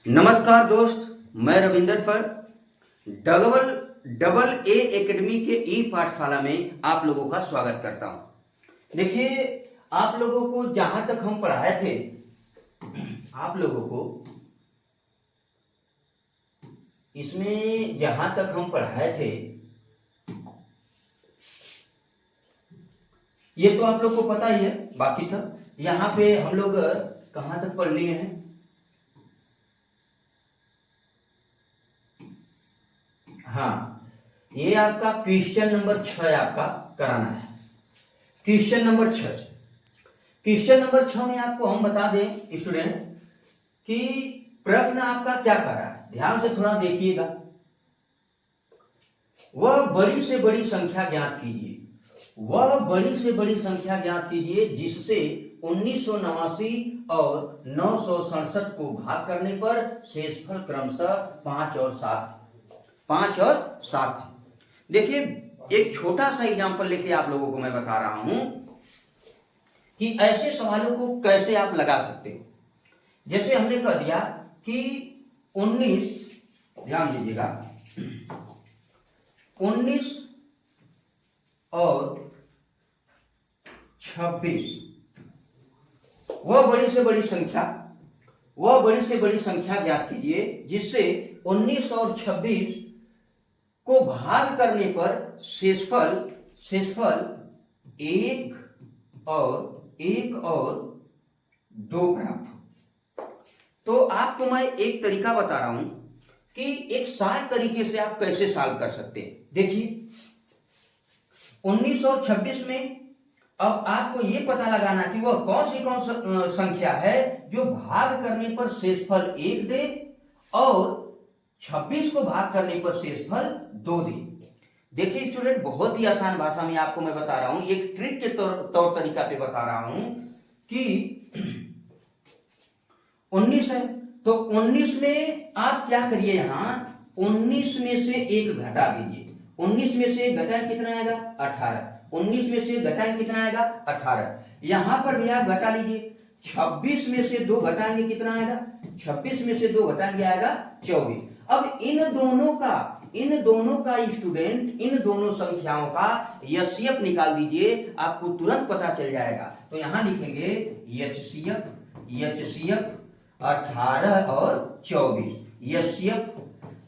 नमस्कार दोस्त, मैं रविंदर पर डबल ए एकेडमी के ई पाठशाला में आप लोगों का स्वागत करता हूं। देखिए, आप लोगों को जहां तक हम पढ़ाए थे, आप लोगों को इसमें जहां तक हम पढ़ाए थे ये तो आप लोग को पता ही है। बाकी सब यहाँ पे हम लोग कहां तक पढ़ लिए हैं? हाँ, ये आपका क्वेश्चन नंबर 6 आपका कराना है। क्वेश्चन नंबर 6 से क्वेश्चन नंबर 6 में आपको हम बता दें स्टूडेंट कि प्रश्न आपका क्या कर रहा है। ध्यान से थोड़ा देखिएगा। वह बड़ी से बड़ी संख्या ज्ञात कीजिए। वह बड़ी से बड़ी संख्या ज्ञात कीजिए जिससे 1989 और 967 को भाग करने पर शेषफल क्रमशः 5 और 7 है। देखिए, एक छोटा सा एग्जांपल लेके आप लोगों को मैं बता रहा हूं कि ऐसे सवालों को कैसे आप लगा सकते हो। जैसे हमने कह दिया कि 19, ध्यान दीजिएगा, 19 और 26 वह बड़ी से बड़ी संख्या ज्ञात कीजिए जिससे 19 और 26 को भाग करने पर शेषफल एक और 2 प्राप्त हो। तो आपको मैं एक तरीका बता रहा हूं कि एक शार्ट तरीके से आप कैसे सॉल्व कर सकते हैं। देखिए, 19 और 26 में अब आपको ये पता लगाना कि वह कौन सी संख्या है जो भाग करने पर शेषफल 1 दे और 26 को भाग करने पर शेषफल 2 दे। देखिए स्टूडेंट, बहुत ही आसान भाषा में आपको मैं बता रहा हूं, एक ट्रिक के तौर तरीका पे बता रहा हूं कि 19 है तो 19 में आप क्या करिए, यहां 19 में से 1 घटा दीजिए। 19 में से 1 घटाएं कितना आएगा? 18। 19 में से 1 घटाएं कितना आएगा? 18। यहां पर भी आप घटा लीजिए। 26 में से 2 घटाएंगे कितना आएगा? 26 में से 2 घटाएंगे आएगा 24। अब इन दोनों का स्टूडेंट, इन दोनों संख्याओं का एचसीएफ निकाल दीजिए, आपको तुरंत पता चल जाएगा। तो यहां लिखेंगे एचसीएफ 18 और 24। एचसीएफ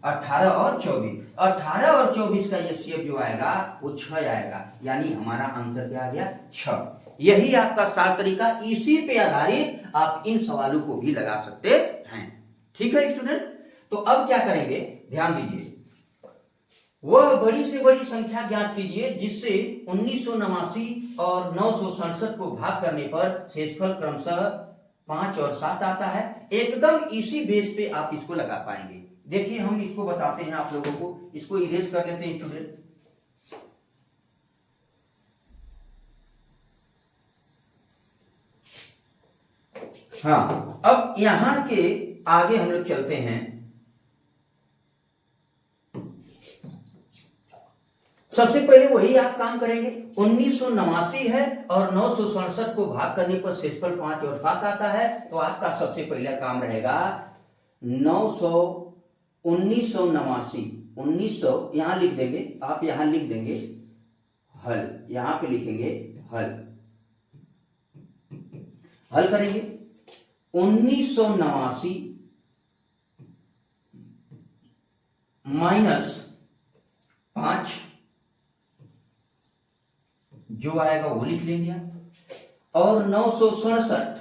18 और 24। 18 और 24 का एचसीएफ जो आएगा वो 6 आएगा, यानी हमारा आंसर क्या आ गया? 6। यही आपका सार तरीका, इसी पे आधारित आप इन सवालों को भी लगा सकते हैं। ठीक है स्टूडेंट, तो अब क्या करेंगे, ध्यान दीजिए। वह बड़ी से बड़ी संख्या ज्ञात कीजिए जिससे 1989 और 967 को भाग करने पर शेषफल क्रमशः 5 और 7 आता है। एकदम इसी बेस पे आप इसको लगा पाएंगे। देखिए, हम इसको बताते हैं आप लोगों को, इसको इरेज कर लेते हैं स्टूडेंट। हाँ, अब यहां के आगे हम लोग चलते हैं। सबसे पहले वही आप काम करेंगे। 1989 है और 967 को भाग करने पर शेषफल 5 और 7 आता है। तो आपका सबसे पहला काम रहेगा 1989 यहां लिख देंगे, आप यहां लिख देंगे हल, यहां पे लिखेंगे हल करेंगे। 1989 माइनस 5 जो आएगा वो लिख लेंगे, और 967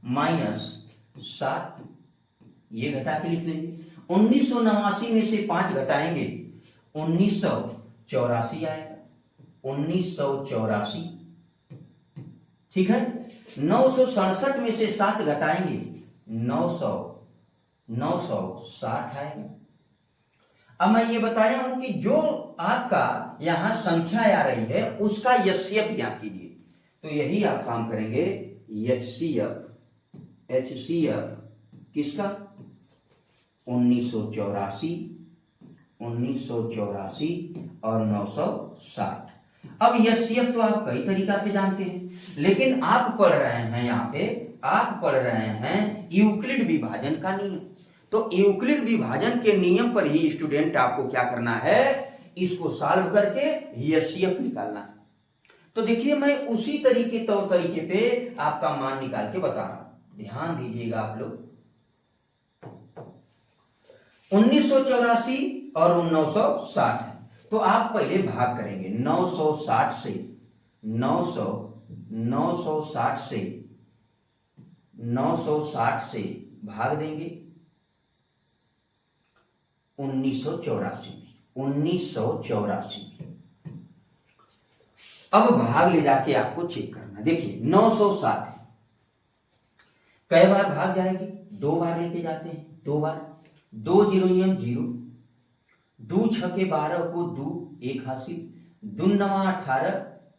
माइनस 7 ये घटा के लिख लेंगे। 1989 में से 5 घटाएंगे 1984 आएगा, 1984। ठीक है, 967 में से 7 घटाएंगे 960 आएगा। अब मैं ये बताया हूं कि जो आपका यहां संख्या आ रही है उसका एचसीएफ ज्ञात कीजिए। तो यही आप काम करेंगे, एचसीएफ किसका? 1984 और 960। अब एचसीएफ तो आप कई तरीका से जानते हैं, लेकिन आप पढ़ रहे हैं यहाँ पे आप पढ़ रहे हैं यूक्लिड विभाजन का नियम। तो यूक्लिड विभाजन के नियम पर ही स्टूडेंट आपको क्या करना है, इसको सॉल्व करके एचसीएफ निकालना है। तो देखिए मैं उसी तौर तरीके पे आपका मान निकाल के बता रहा हूं, ध्यान दीजिएगा आप लोग। 1984 और 1960 है, तो आप पहले भाग करेंगे 960 से 960 से भाग देंगे 1984 में। अब भाग ले जाके आपको चेक करना। देखिए 960 है, कई बार भाग जाएगी, 2 बार लेके जाते हैं, 2 बार, 2 0 0, 2 6 12 को 2 1 हासिल, 2 9 18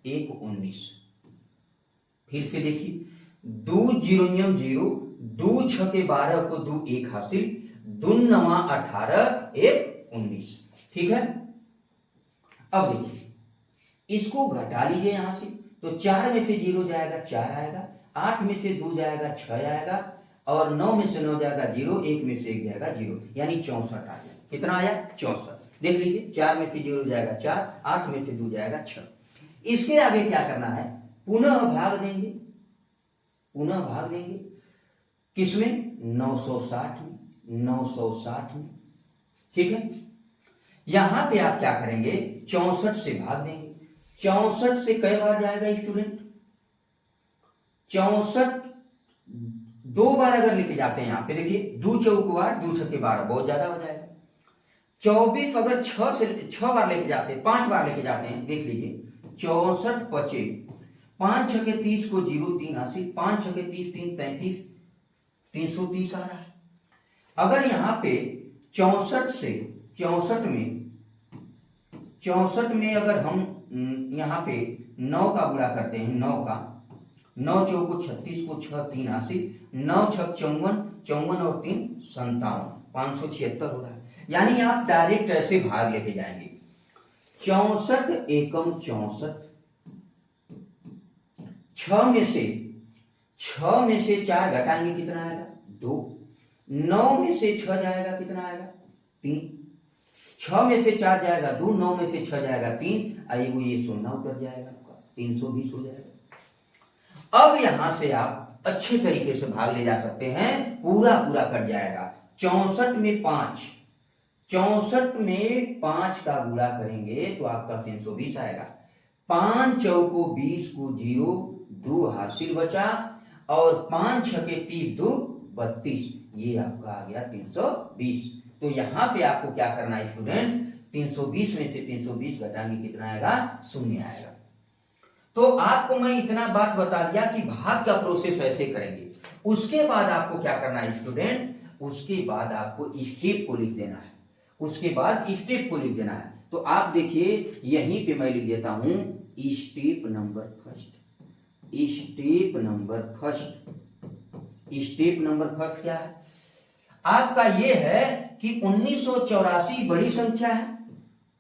1 19। फिर से देखिए 2 0 0, 2 6 12 को 2 1 हासिल, 2 9 18 1 19। ठीक है। अब देखिए इसको घटा लीजिए यहां से, तो 4 में से 0 जाएगा 4 आएगा, 8 में से 2 जाएगा 6 आएगा, और 9 में से 9 जाएगा 0, 1 में से 1 जाएगा 0, यानी 64 आ गया। कितना आया? 64। देख लीजिए 4 में से 0 जाएगा 4, 8 में से 2 जाएगा 6। इसके आगे क्या करना है, पुनः भाग देंगे किसमें? 960 में। ठीक है। यहां पे आप क्या करेंगे, 64 से भाग देंगे। 64 से कई बार जाएगा स्टूडेंट? 64 2 बार अगर लेके जाते हैं, यहां पे देखिए 2 चौक 8, 2 6 12, बहुत ज्यादा हो जाएगा। 24 अगर 6 बार लेके जाते हैं, 5 बार लेके जाते हैं, देख लीजिए 64 25, 5 6 30 को 0 3 हासिल, 5 6 30 3 33, 330 आ रहा है। अगर यहाँ पे 64 में अगर हम यहाँ पे 9 का गुणा करते हैं, 9 चौको 36 को 6 3 हासिल, 9 6 54 और 3 57, 576 हो रहा है। यानी आप डायरेक्ट ऐसे भाग लेके जाएंगे। 64 एकम 64, 6 में से 4 घटाएंगे, कितना आएगा? 2। 9 में से 6 जाएगा, कितना आएगा? 3। 6 में से 4 जाएगा 2, 9 में से 6 जाएगा 3, आएगा ये 0 उतर जाएगा, आपका 320 हो जाएगा। अब यहां से आप अच्छे तरीके से भाग ले जा सकते हैं, पूरा कट जाएगा। 64 में 5 का गुणा करेंगे तो आपका 320 आएगा। 5 चौको 20 को 0, 2 हासिल बचा, और 5 6 30 2 32, ये आपका आ गया 320। तो यहां पे आपको क्या करना है स्टूडेंट्स, 320 में से 320 घटाएंगे, कितना आएगा? 0 आएगा। तो आपको मैं इतना बात बता दिया कि भाग का प्रोसेस ऐसे करेंगे। उसके बाद आपको क्या करना है स्टूडेंट, उसके बाद आपको स्टेप को लिख देना है। तो आप देखिए यहीं पे मैं लिख देता हूं स्टेप नंबर फर्स्ट क्या है आपका? ये है कि 1984 बड़ी संख्या है,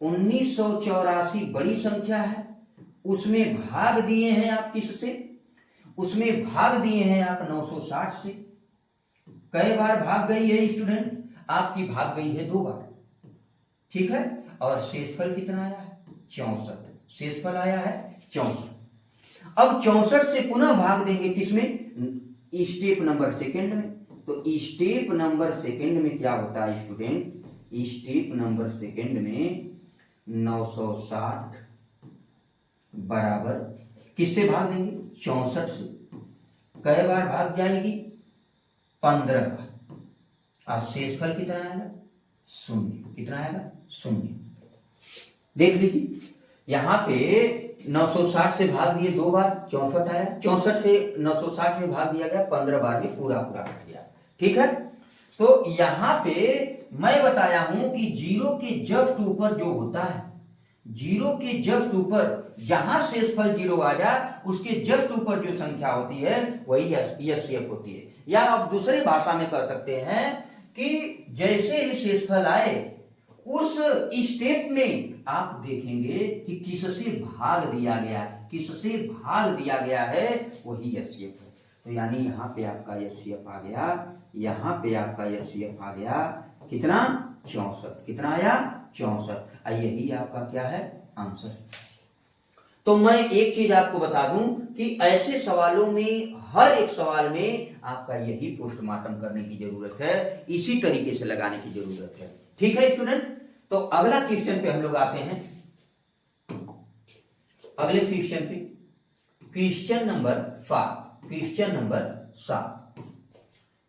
1984 बड़ी संख्या है। उसमें भाग दिए हैं आप किससे? उसमें भाग दिए हैं आप 960 से। कई बार भाग गई है स्टूडेंट? आपकी भाग गई है 2 बार। ठीक है। और शेषफल कितना आया है? 64। शेषफल आया है 64। अब 64 से पुनः भाग देंगे किसमें? स्टेप नंबर सेकंड में। तो स्टेप नंबर सेकंड में क्या होता है स्टूडेंट? स्टेप नंबर सेकंड में 960 बराबर किससे भाग देंगे? 64 से। कई बार भाग जाएगी? 15 बार। और शेषफल कितना आएगा? 0। कितना आएगा? 0। देख लीजिए यहां पे 960 से भाग दिए 2 बार, 64 आया। 64 से 960 में भाग दिया गया 15 बार में, पूरा कट गया। ठीक है। तो यहां पे मैं बताया हूं कि 0 के जस्ट ऊपर जो होता है, 0 के जस्ट ऊपर जहां शेषफल 0 आ जाए, उसके जस्ट ऊपर जो संख्या होती है वही एचसीएफ होती है। या आप दूसरी भाषा में कर सकते हैं कि जैसे ही शेषफल आए उस स्टेप में आप देखेंगे कि किससे भाग दिया गया है, वही एचसीएफ है। तो यानी यहाँ पे आपका HCF आ गया, यहाँ पे आपका HCF आ गया कितना 64, कितना आया 64। यही आपका क्या है आंसर है। तो मैं एक चीज आपको बता दूं कि ऐसे सवालों में हर एक सवाल में आपका यही पोस्टमार्टम करने की जरूरत है, इसी तरीके से लगाने की जरूरत है। ठीक है स्टूडेंट, तो अगला क्वेश्चन पे हम लोग आते हैं। अगले क्वेश्चन पे, question number 5, question number 7।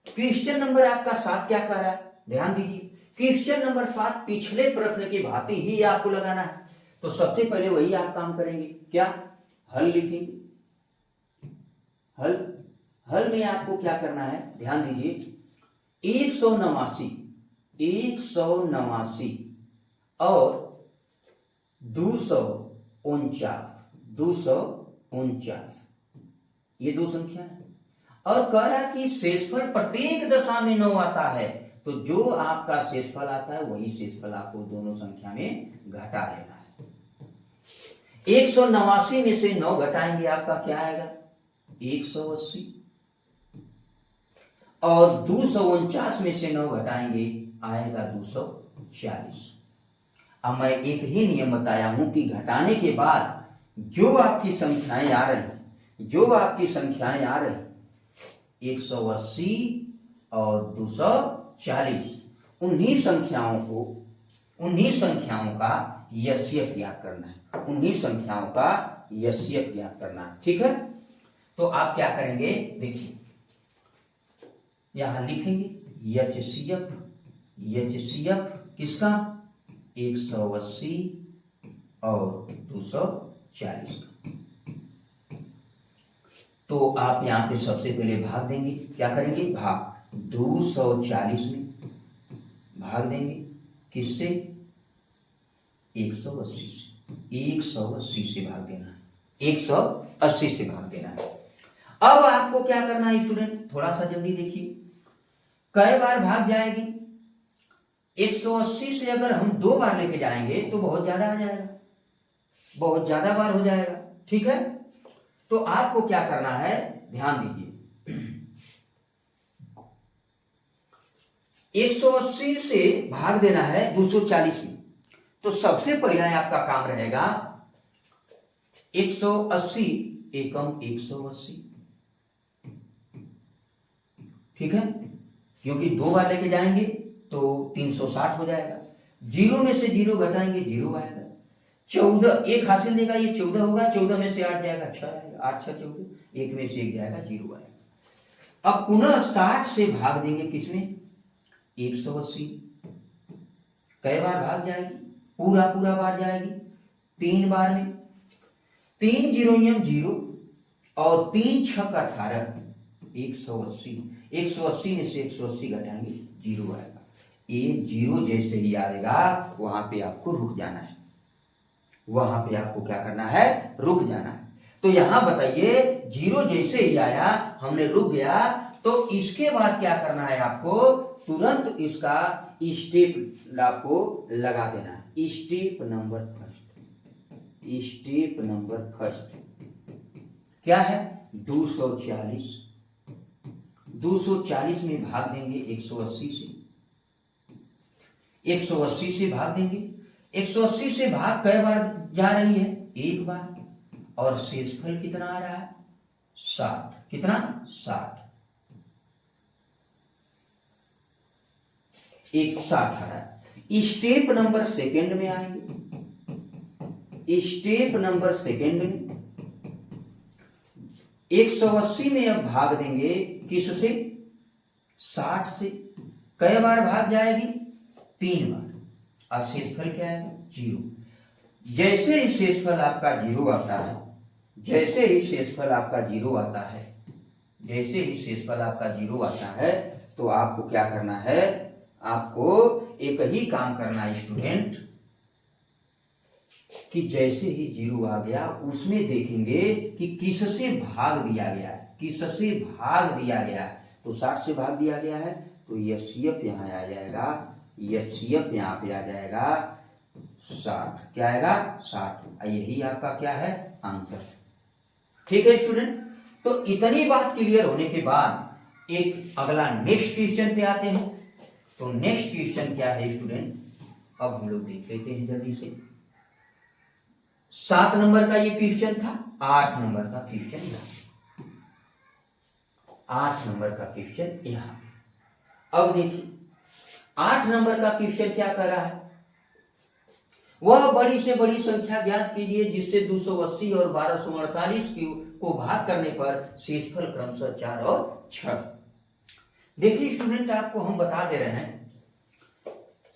Question number आपका 7 क्या कर रहा है, ध्यान दीजिए। क्वेश्चन नंबर 7 पिछले प्रश्न की भांति ही आपको लगाना है। तो सबसे पहले वही आप काम करेंगे, क्या हल लिखेंगे। हल में आपको क्या करना है, ध्यान दीजिए। 189 और 249 ये दो संख्या है, और कह रहा कि शेषफल प्रत्येक दशा में 9 आता है। तो जो आपका शेषफल आता है वही शेषफल आपको दोनों संख्या में घटा लेना है। 189 में से 9 घटाएंगे, आपका क्या आएगा 180, और 249 में से 9 घटाएंगे आएगा 240। अब मैं एक ही नियम बताया हूं कि घटाने के बाद जो आपकी संख्याएं आ रही 180 और 240, उन्हीं संख्याओं का HCF ज्ञात करना है, ठीक है। तो आप क्या करेंगे, देखिए यहां लिखेंगे HCF किसका 180 और 240। तो आप यहां पे सबसे पहले भाग देंगे, क्या करेंगे, भाग 240 में भाग देंगे, किससे 180 से भाग देना है, 180 से भाग देना है। अब आपको क्या करना है स्टूडेंट, थोड़ा सा जल्दी देखिए, कई बार भाग जाएगी। 180 से अगर हम 2 बार लेके जाएंगे तो बहुत ज्यादा आ जाएगा, बहुत ज्यादा बार हो जाएगा, ठीक है। तो आपको क्या करना है, ध्यान दीजिए। 180 से भाग देना है 240 में। तो सबसे पहला आपका काम रहेगा 180 एकम 180, ठीक है, क्योंकि 2 बार लेके जाएंगे तो 360 हो जाएगा। 0 में से 0 घटाएंगे 0 आएगा। 14 1 हासिल देगा, ये 14 होगा, 14 में से 8 जाएगा 6 आएगा, 8 6 14, 1 में से 1 जाएगा 0 आएगा। अब पुनः 60 से भाग देंगे किसमें 180, कई बार भाग जाएगी, पूरा बार जाएगी, 3 बार में, 3 0 और 3 6 18, 180 में से 180 घटाएंगे 0 आएगा। ये 0 जैसे ही आएगा वहां पे आपको रुक जाना है, वहां पे आपको क्या करना है, रुक जाना है। तो यहां बताइए 0 जैसे ही आया हमने रुक गया, तो इसके बाद क्या करना है, आपको तुरंत इसका स्टेप आपको लगा देना है। स्टेप नंबर फर्स्ट क्या है, 240 में भाग देंगे 180 से, 180 से भाग देंगे, 180 से भाग कई बार जा रही है, 1 बार, और शेषफल कितना आ रहा है 60, कितना 60, 160 आ रहा है। स्टेप नंबर सेकंड में आएंगे, स्टेप नंबर सेकंड में 180 में अब भाग देंगे किससे 60 से, कई बार भाग जाएगी 3 बार, और शेषफल क्या है 0। जैसे ही शेषफल आपका 0 आता है, जैसे ही शेषफल आपका 0 आता है, तो आपको क्या करना है, आपको एक ही काम करना है स्टूडेंट, कि जैसे ही 0 आ गया उसमें देखेंगे कि किससे भाग दिया गया है, तो 60 से भाग दिया गया है, तो HCF यहाँ आ जाएगा, HCF यहाँ पे आ जाएगा 60, क्या आएगा 60। यही आपका क्या है आंसर, ठीक है स्टूडेंट। तो इतनी बात क्लियर होने के बाद एक अगला नेक्स्ट क्वेश्चन पे आते हैं। तो नेक्स्ट क्वेश्चन क्या है स्टूडेंट, अब हम लोग देख लेते हैं जल्दी से। 7 नंबर का ये क्वेश्चन था, 8 नंबर का क्वेश्चन यहाँ, 8 नंबर का क्वेश्चन यहाँ। अब देखिए 8 नंबर का क्वेश्चन क्या कर रहा है, वह बड़ी से बड़ी संख्या ज्ञात कीजिए जिससे 280 और 1248 को भाग करने पर शेषफल क्रमशः 4 और 6। देखिए स्टूडेंट, आपको हम बता दे रहे हैं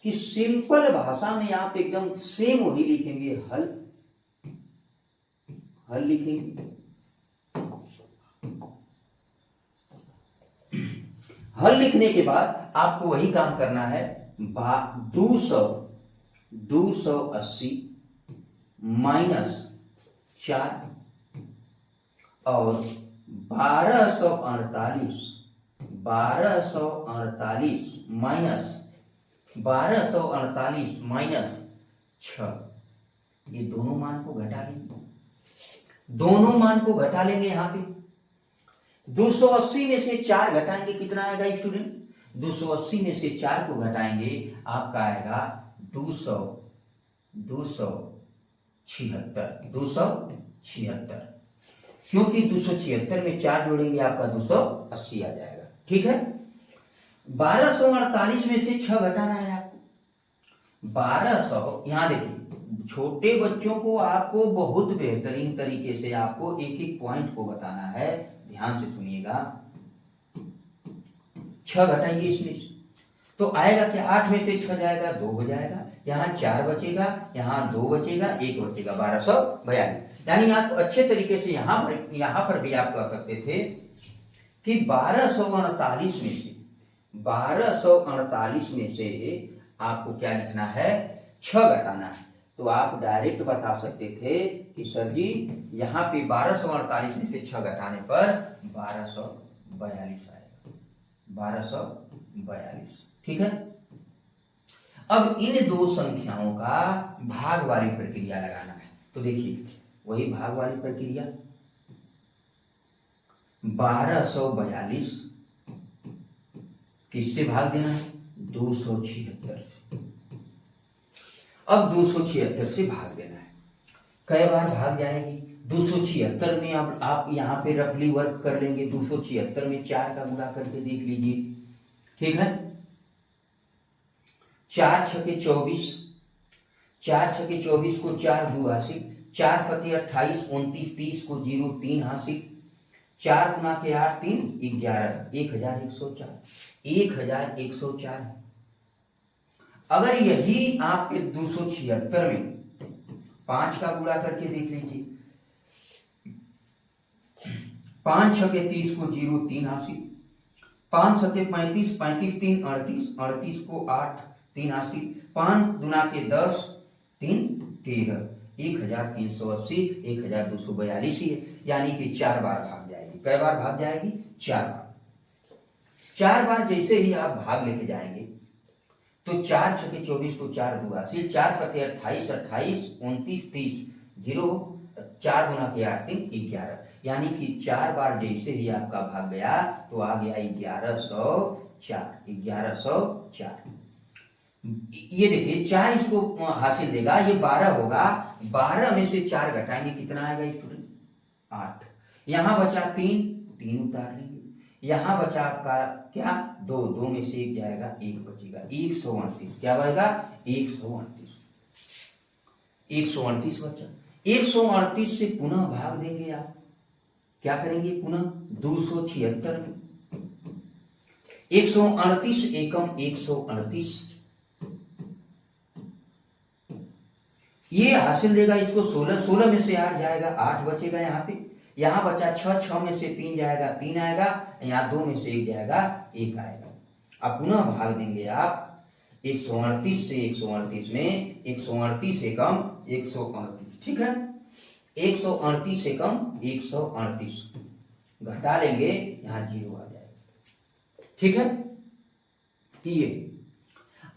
कि सिंपल भाषा में आप एकदम सेम वही लिखेंगे, हल लिखेंगे। हल लिखने के बाद आपको वही काम करना है, 280 माइनस 4 और 1248 माइनस 6, ये दोनों मान को घटा लेंगे, दोनों मान को घटा लेंगे। यहाँ पे 280 में से 4 घटाएंगे, कितना आएगा स्टूडेंट, 280 में से 4 को घटाएंगे आपका आएगा 276, क्योंकि 276 में 4 जोड़ेंगे आपका 280 आ जाएगा। ठीक है, 1248 में से 6 घटाना है आपको, 1200। यहां देखिए छोटे बच्चों को आपको बहुत बेहतरीन तरीके से आपको एक एक पॉइंट को बताना है, ध्यान से सुनिएगा। 6 घटाइए इसमें से, तो आएगा कि 8 में से 6 जाएगा 2 हो जाएगा, यहाँ 4 बचेगा, यहाँ 2 बचेगा, 1 बचेगा, 1242। यानी आप अच्छे तरीके से यहाँ पर भी आप कह सकते थे कि 1248 में से आपको क्या लिखना है, 6 घटाना है। तो आप डायरेक्ट बता सकते थे कि सर जी यहाँ पे 1248 में से 6 घटाने पर 1242 आएगा, 1242। ठीक है, अब इन दो संख्याओं का भाग वाली प्रक्रिया लगाना है। तो देखिए वही भाग वाली प्रक्रिया, 1242 किससे भाग देना है, 276 से। अब 276 से भाग देना है, कई बार भाग जाएगी 276 में। अब आप यहाँ पे रफली वर्क कर लेंगे, 276 में 4 का गुणा करके देख लीजिए। ठीक है, 4 छके 24, 4 छके 24 को 4 2 हासिल, 4 फते 28, 29 30 को 0 3 हासिल, 4 गुना के 8 3 11, 1104, 1104 है। अगर यही आपके 276 में 5 का गुणा करके देख लीजिए, 5 छके 30 को 0 3 हासिल, 5 सते 35, 35 3 38, 38 को 8 3 हासिल, 5 गुना के 10 3 13, 1380, 1242 ही है। यानी कि 4 बार भाग जाएगी। कै बार भाग जाएगी, 4 बार। 4 बार जैसे ही आप भाग लेके जाएंगे तो 4 छके 24 को 4 2 हासिल, 4 फते 28, 28 29 30 0, 4 गुना के 8 3 11। यानी कि 4 बार जैसे ही आपका भाग गया तो आ गया 1104। ये देखिए 4 इसको हासिल देगा, ये 12 होगा, 12 में से 4 घटाएंगे, कितना आएगा स्टूडेंट, 8। यहाँ बचा 3 उतार लेंगे, यहाँ बचा आपका क्या, 2 में से 1 जाएगा, 1 बचेगा, 138। क्या बचेगा, 138 बचा। 138 से पुनः भाग देंगे आप, क्या करेंगे, पुनः 276 में 138 एकम 138, ये हासिल देगा इसको 16 में से 8 जाएगा, 8 बचेगा यहाँ पे, यहाँ बचा 6 में से 3 जाएगा, 3 आएगा, यहाँ 2 में से 1 जाएगा, 1 आएगा। अब पुनः भाग देंगे आप 138 से 138 में, 138 एकम 138। ठीक है, 138 एकम 138 घटा लेंगे, यहाँ 0 आ जाएगा। ठीक है, ये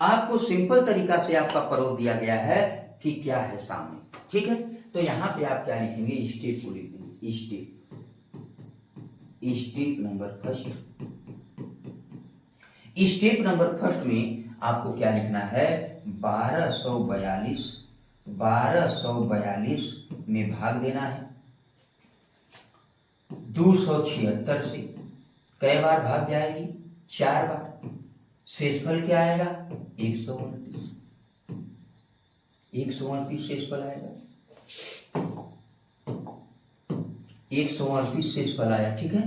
आपको सिंपल तरीका से आपका परोस दिया गया है कि क्या है सामने। ठीक है, तो यहाँ पे आप क्या लिखेंगे, स्टेप को लिखेंगे, step. Step number first. Step number first में आपको क्या लिखना है, 1242 में भाग देना है 276 से। कई बार भाग जाएगी, 4 बार। शेषफल क्या आएगा, 138 शेषफल आएगा, 138 शेषफल आया। ठीक है,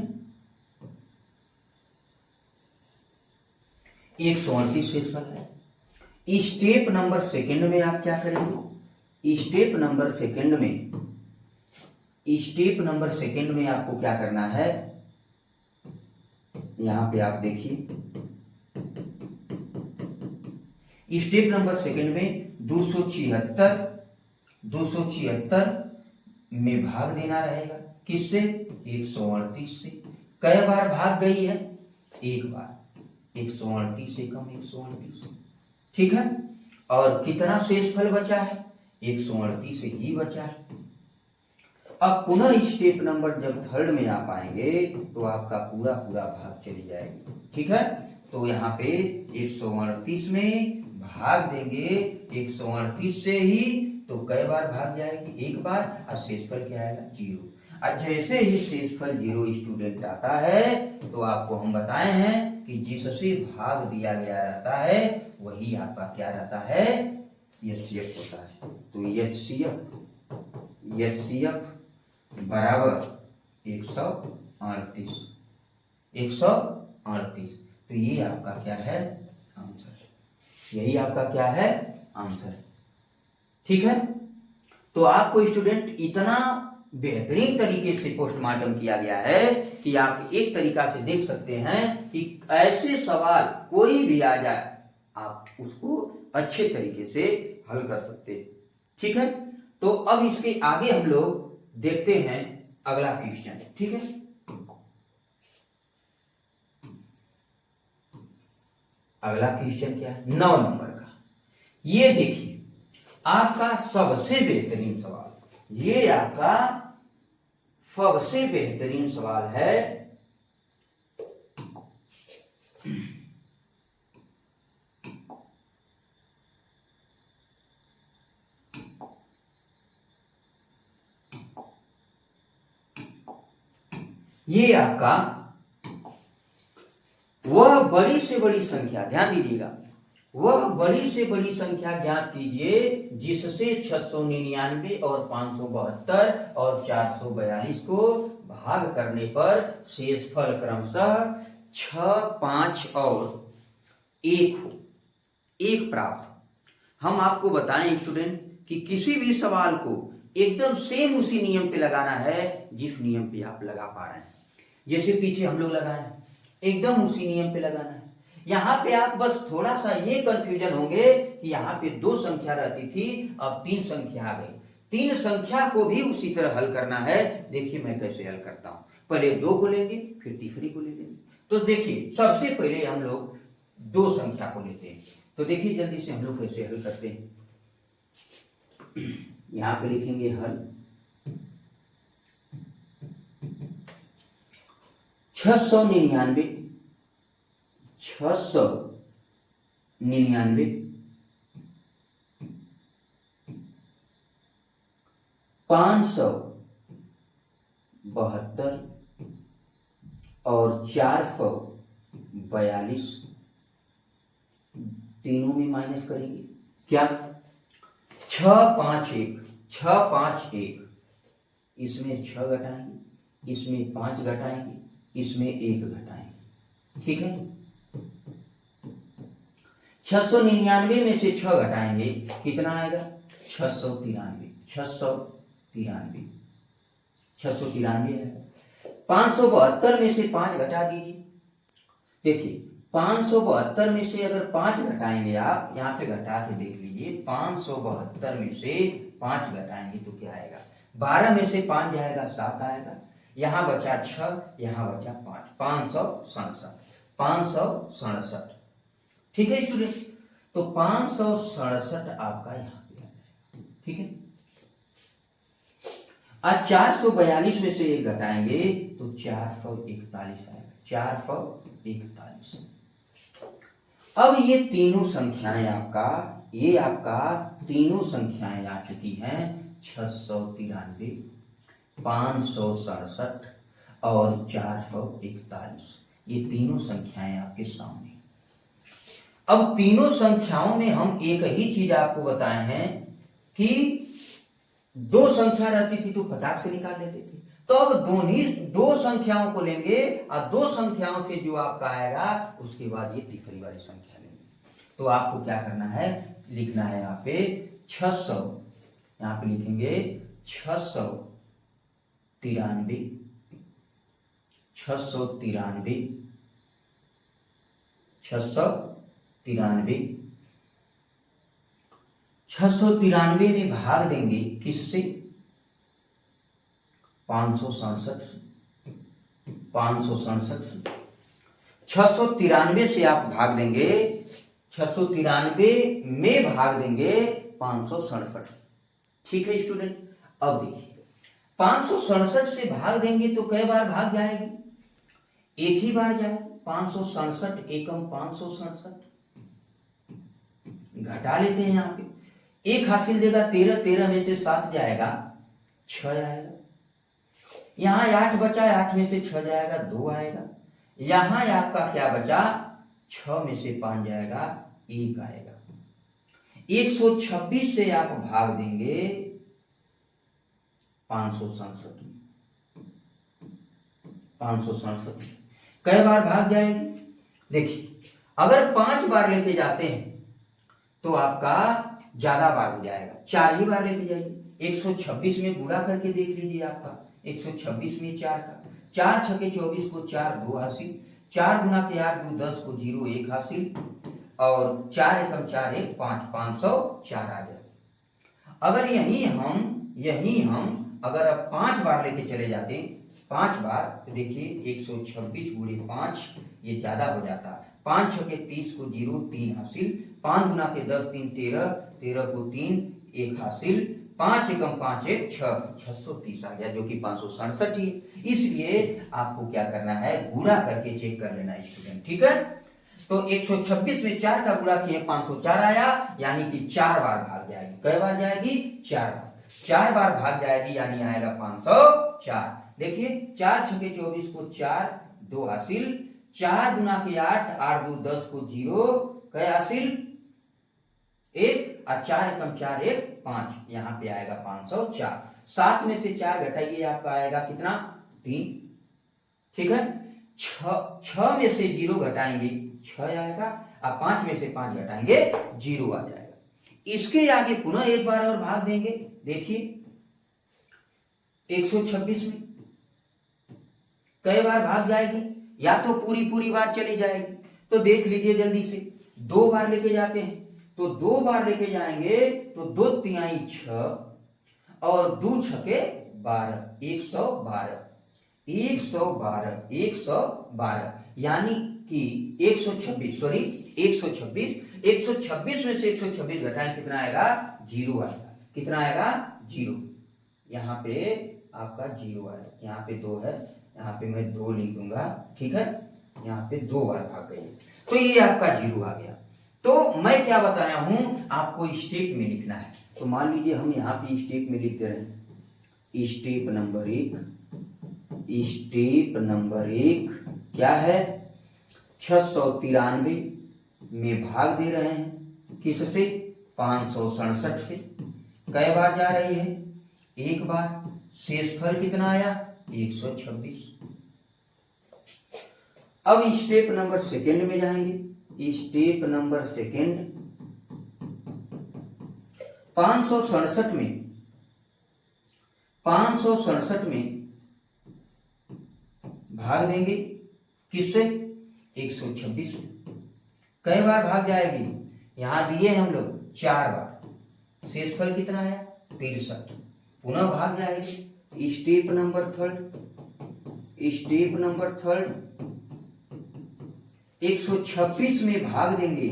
138 शेषफल आया। स्टेप नंबर सेकंड में आप क्या करेंगे, स्टेप नंबर सेकंड में आपको क्या करना है, यहां पे आप देखिए, स्टेप नंबर सेकंड में 276 में भाग देना रहेगा, किससे, 138 से। कई बार भाग गई है, एक बार, 138 से कम 138। ठीक है, और कितना शेषफल बचा है, 138 ही बचा है। अब पुनः स्टेप नंबर जब थर्ड में आप आएंगे तो आपका पूरा भाग चली जाएगी। ठीक है, तो यहाँ पे 138 में भाग देंगे 138 से ही, तो कई बार भाग जाएगी, एक बार, और शेषफल क्या आएगा, 0। और जैसे ही शेषफल 0 स्टूडेंट आता है तो आपको हम बताए हैं कि जिससे भाग दिया गया रहता है वही आपका क्या रहता है, एचसीएफ होता है। तो एचसीएफ बराबर 138। तो ये आपका क्या है, आंसर। यही आपका क्या है, आंसर। ठीक है, तो आपको स्टूडेंट इतना बेहतरीन तरीके से पोस्टमार्टम किया गया है कि आप एक तरीका से देख सकते हैं कि ऐसे सवाल कोई भी आ जाए आप उसको अच्छे तरीके से हल कर सकते हैं। ठीक है, तो अब इसके आगे हम लोग देखते हैं अगला क्वेश्चन। ठीक है, अगला क्वेश्चन क्या है, 9 नंबर का। ये देखिए आपका सबसे बेहतरीन सवाल, ये आपका सबसे बेहतरीन सवाल है। ये आपका वह बड़ी से बड़ी संख्या, ध्यान दीजिएगा, वह बड़ी से बड़ी संख्या ज्ञात कीजिए जिससे 699 और 572 और 442 को भाग करने पर शेषफल क्रमशः 6, 5 और 1 हो, 1 प्राप्त। हम आपको बताएं स्टूडेंट कि किसी भी सवाल को एकदम सेम उसी नियम पे लगाना है जिस नियम पे आप लगा पा रहे हैं। जैसे पीछे हम लोग लगाए हैं, एकदम उसी नियम पे लगाना है। यहाँ पे आप बस थोड़ा सा ये कंफ्यूजन होंगे कि यहाँ पे 2 संख्या रहती थी, अब 3 संख्या आ गई। 3 संख्या को भी उसी तरह हल करना है। देखिए मैं कैसे हल करता हूँ, पहले 2 को लेंगे, फिर तीसरी को ले लेंगे। तो देखिए सबसे पहले हम लोग 2 संख्या को लेते हैं। तो देखिए जल्दी से हम लोग कैसे हल करते हैं। यहाँ पे लिखेंगे हल, 699 572 और 442 तीनों में माइनस करेंगे, क्या 651 इसमें 6 घटाएंगे, इसमें 5 घटाएंगे, इसमें 1 घटाएंगे। ठीक है, 699 में से 6 घटाएंगे, कितना आएगा, 693 है। 572 में से 5 घटा दीजिए। देखिए 572 में से अगर 5 घटाएंगे, आप यहाँ पे घटा के देख लीजिए, 572 में से 5 घटाएंगे तो क्या आएगा, 12 में से 5 जाएगा 7 आएगा, यहाँ बचा 6, यहाँ बचा 5, 567। ठीक है स्टूडेंट, तो 567 आपका यहाँ पे आ जाएगा। ठीक है, आज 442 में से 1 घटाएंगे तो 441 आएगा, 441। अब ये तीनों संख्याएं ये आपका तीनों संख्याएं आ चुकी हैं 693, 567 और 441। ये तीनों संख्याएं आपके सामने। अब तीनों संख्याओं में हम एक ही चीज आपको बताए हैं कि 2 संख्या रहती थी तो फटाक से निकाल लेते थे। तो अब दो संख्याओं को लेंगे और 2 संख्याओं से जो आपका आएगा उसके बाद ये तीसरी वाली संख्या लेंगे। तो आपको क्या करना है, लिखना है यहाँ पे 600, यहाँ पे लिखेंगे 693, 693, 693, 693 में भाग देंगे किससे, 567 से, 567 693 से आप भाग देंगे, 693 में भाग देंगे 567। ठीक है स्टूडेंट। अब देखिए 567 से भाग देंगे तो कई बार भाग जाएगी, एक ही बार जाए, 567 एकम 567, घटा लेते हैं यहाँ पे, 1 हासिल देगा 13, 13 में से 7 जाएगा 6 आएगा, यहाँ 8 बचा, 8 में से 6 जाएगा 2 आएगा, यहाँ आपका क्या बचा, 6 में से 5 जाएगा 1 आएगा। 126 से आप भाग देंगे 567 में, 567 कई बार भाग जाएगी। देखिए अगर 5 बार लेके जाते हैं तो आपका ज्यादा बार हो जाएगा, 4 ही बार लेके जाइए। 126 में गुणा करके देख लीजिए, आपका 126 में 4 का 4 छके 24 को 4 2 हासिल, 4 गुना के 8 2 10 को 0 1 हासिल, और 4 एकम 4 1 5 504 आ जाए। अगर यही हम अगर अब 5 बार लेके चले जाते, 5 बार, तो देखिए 126 गुणे 5 ये ज्यादा हो जाता, 5 छके 30 को 0 3 हासिल, 5 गुना के 10 3 13, 13 को 3 1 हासिल, 5 एकम 5 1 6 630 आ गया, जो कि 567 ही। इसलिए आपको क्या करना है, गुणा करके चेक कर लेना स्टूडेंट। ठीक है, तो 126 में 4 का गुणा किए 504 आया, यानी कि 4 बार भाग जाएगी। कई बार जाएगी, 4 बार, 4 बार भाग जाएगी, यानी आएगा 504। देखिए 4 छके 24 को 4 2 हासिल, 4 गुना के 8 8 2 10 को 0 कई हासिल 1, और 4 एकम 4 1 5, यहाँ पे आएगा 504। 7 में से 4 घटाइए, आपका आएगा कितना, 3। ठीक है, 6 में से 0 घटाएंगे 6 आएगा, और 5 में से 5 घटाएंगे 0 आ जाएगा। इसके आगे पुनः एक बार और भाग देंगे। देखिए 126 में कई बार भाग जाएगी, या तो पूरी बार चली जाएगी, तो देख लीजिए जल्दी से, 2 बार लेके जाते हैं, तो 2 बार लेके जाएंगे तो 2 तिहाई 6 और 2 छके 12 112, 112, यानी कि 126 में से 126 घटाएं, कितना आएगा, 0 आएगा। कितना आएगा, 0। यहाँ पे आपका 0 आएगा, यहाँ पे 2 है, यहाँ पे मैं 2 लिखूंगा। ठीक है, यहाँ पे 2 बार भाग गई, तो ये आपका 0 आ गया। तो मैं क्या बताया हूं, आपको स्टेप में लिखना है। तो मान लीजिए हम यहाँ पे स्टेप में लिख दे रहे हैं, स्टेप नंबर 1, स्टेप नंबर 1 क्या है, 693 में भाग दे रहे हैं, किससे, 567 से। कई बार जा रही है, 1 बार, शेषफल कितना आया, 126। अब स्टेप नंबर 2 में जाएंगे, स्टेप नंबर 2, 567 में भाग देंगे, किससे, 126 में। कई बार भाग जाएगी, यहां दिए हम लोग 4 बार, शेषफल कितना आया, 63। पुनः भाग जाएगी, स्टेप नंबर 3, 126 में भाग देंगे,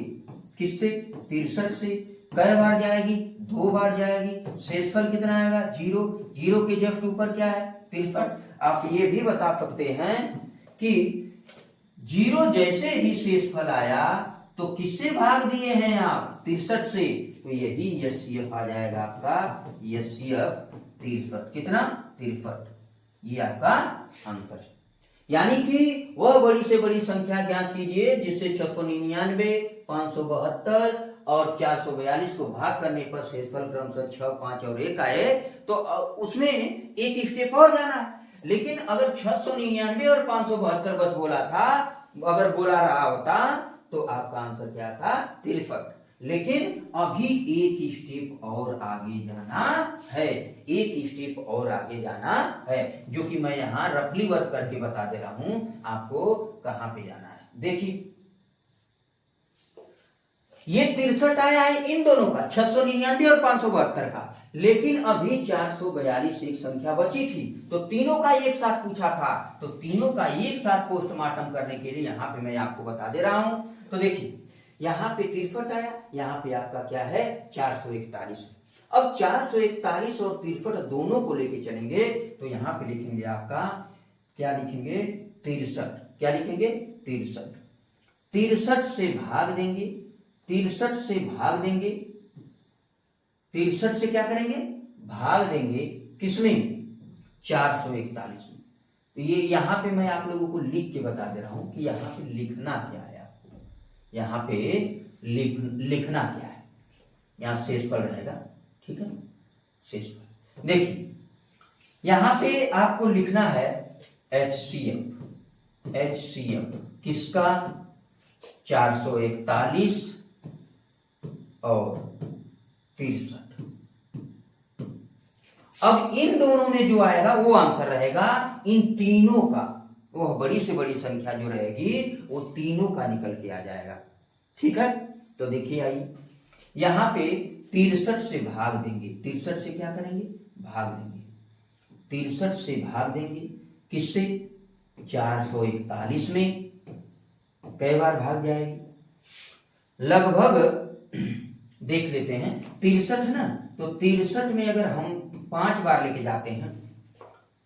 किससे, 63 से। कई बार जाएगी, 2 बार जाएगी, शेषफल कितना आएगा, 0। जीरो के जस्ट ऊपर क्या है 63। आप ये भी बता सकते हैं कि जीरो जैसे ही शेषफल आया तो किससे भाग दिए हैं आप 63 से, तो यही एचसीएफ आ जाएगा आपका एचसीएफ 63। कितना 63, ये आपका आंसर है। यानी कि वह बड़ी से बड़ी संख्या ज्ञात कीजिए जिससे 699, 572 और 442 को भाग करने पर शेषफल क्रमशः 6, 5 और 1 आए, तो उसमें एक स्टेप और जाना है। लेकिन अगर 699 और 572 बस बोला था, अगर बोला रहा होता तो आपका आंसर क्या था 63। लेकिन अभी एक स्टेप और आगे जाना है, एक स्टेप और आगे जाना है, जो कि मैं यहाँ रफली वर्क करके बता दे रहा हूं आपको कहां पे जाना है। देखिए ये 63 आया है इन दोनों का, 699 और 572 का, लेकिन अभी 442 एक संख्या बची थी, तो तीनों का एक साथ पूछा था, तो तीनों का एक साथ पोस्टमार्टम करने के लिए यहाँ पे मैं आपको बता दे रहा हूं। तो देखिए यहाँ पे 63 आया, यहाँ पे आपका क्या है 441। अब 441 और 63 दोनों को लेके चलेंगे, तो यहाँ पे लिखेंगे आपका क्या लिखेंगे 63, क्या लिखेंगे 63। 63 से भाग देंगे, 63 से भाग देंगे, 63 से क्या करेंगे भाग देंगे किसमें 441 में। तो ये यहाँ पे मैं आप लोगों को लिख के बता दे रहा हूं कि यहाँ पे लिखना क्या है आपको, यहाँ पे लिखना क्या है। यहाँ शेषफल रहेगा, ठीक है शेषफल। देखिए यहाँ पे आपको लिखना है HCF, HCF किसका 441 और 63। अब इन दोनों में जो आएगा वो आंसर रहेगा, इन तीनों का वह बड़ी से बड़ी संख्या जो रहेगी वो तीनों का निकल के आ जाएगा, ठीक है। तो देखिए आइए यहाँ पे 63 से भाग देंगे, 63 से क्या करेंगे भाग देंगे, 63 से भाग देंगे किससे 441 में, कई बार भाग जाएगी लगभग देख लेते हैं 63 ना, तो 63 में अगर हम 5 बार लेके जाते हैं,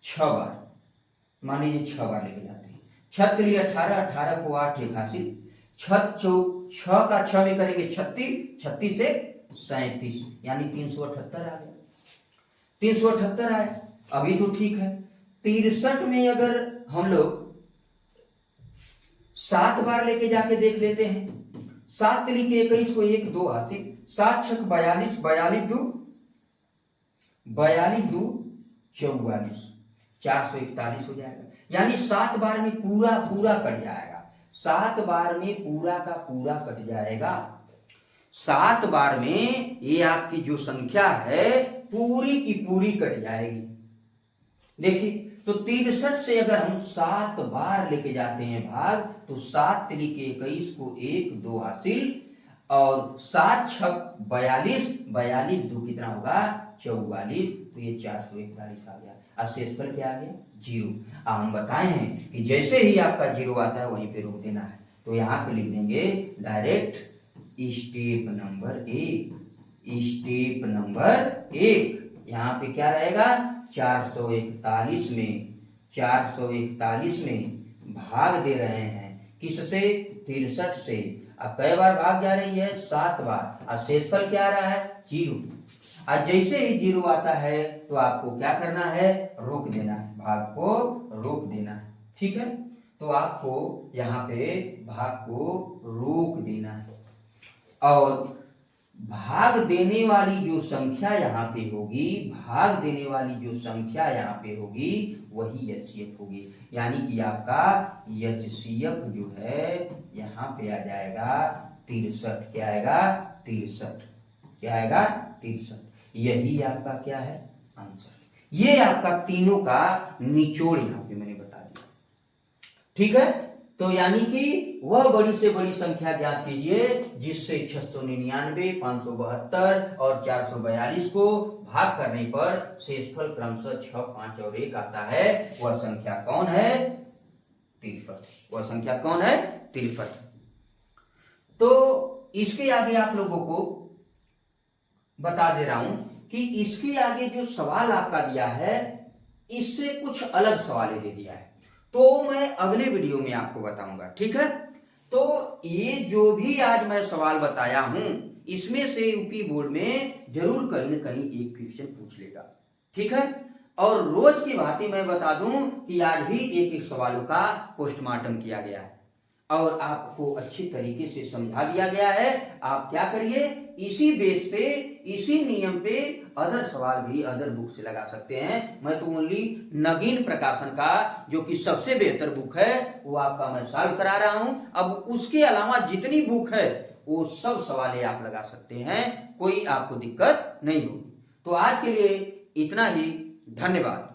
6 बार मान लीजिए 6 बार लेके जाते हैं, 6 के लिए 18, 18 को 8 एक हासिल, 6 का 6 में करेंगे 36, 36 से 37 यानी 378 आ गया, 378 आया। अभी तो ठीक है, 63 में अगर हम लोग 7 बार लेके जाके देख लेते हैं, 7 तिली के 21 को 1 2 हासिल, 7 छक 42, 42 2 44 441 हो जाएगा। यानी 7 बार में पूरा कट जाएगा, 7 बार में पूरा का पूरा कट जाएगा, 7 बार में ये आपकी जो संख्या है पूरी की पूरी कट जाएगी। देखिए तो 63 से अगर हम 7 बार लेके जाते हैं भाग, तो 7 तिली के 21 को 1 2 हासिल और 7 छक 42, 42 2 कितना होगा 44, तो ये 441 आ गया। और शेषफल क्या आ गया 0। हम बताए हैं कि जैसे ही आपका 0 आता है वहीं पे रोक देना है, तो यहाँ पे लिख देंगे direct step number 1, step number 1। यहाँ पे क्या रहेगा 441 में भाग दे रहे हैं किससे 63 से। अब कई बार भाग जा रही है 7 बार, और शेषफल क्या आ रहा है 0। और जैसे ही 0 आता है तो आपको क्या करना है रोक देना है, भाग को रोक देना है, ठीक है। तो आपको यहाँ पे भाग को रोक देना है, और भाग देने वाली जो संख्या यहाँ पे होगी, भाग देने वाली जो संख्या यहाँ पे होगी वही एचसीएफ होगी। यानी कि आपका एचसीएफ जो है यहाँ पे आ जाएगा 63। क्या आएगा 63, क्या आएगा 63। यही आपका क्या है आंसर। ये आपका तीनों का निचोड़ यहाँ पे मैंने बता दिया, ठीक है। तो यानी कि वह बड़ी से बड़ी संख्या ज्ञात कीजिए जिससे 699, 572 और 442 को भाग करने पर शेषफल क्रमशः 6, 5 और 1 आता है। वह संख्या कौन है 63। वह संख्या कौन है 63। तो इसके आगे आप लोगों को बता दे रहा हूं कि इसके आगे जो सवाल आपका दिया है इससे कुछ अलग सवाल दे दिया है, तो मैं अगले वीडियो में आपको बताऊंगा, ठीक है। तो ये जो भी आज मैं सवाल बताया हूं इसमें से यूपी बोर्ड में जरूर कहीं ना कहीं एक क्वेश्चन पूछ लेगा, ठीक है। और रोज की भांति मैं बता दूं कि आज भी एक एक सवालों का पोस्टमार्टम किया गया है और आपको अच्छी तरीके से समझा दिया गया है। आप क्या करिए, इसी बेस पे, इसी नियम पे अदर सवाल भी अदर बुक से लगा सकते हैं। मैं तो ओनली नगीन प्रकाशन का जो कि सबसे बेहतर बुक है वो आपका मैं सॉल्व करा रहा हूं। अब उसके अलावा जितनी बुक है वो सब सवाल आप लगा सकते हैं, कोई आपको दिक्कत नहीं होगी। तो आज के लिए इतना ही, धन्यवाद।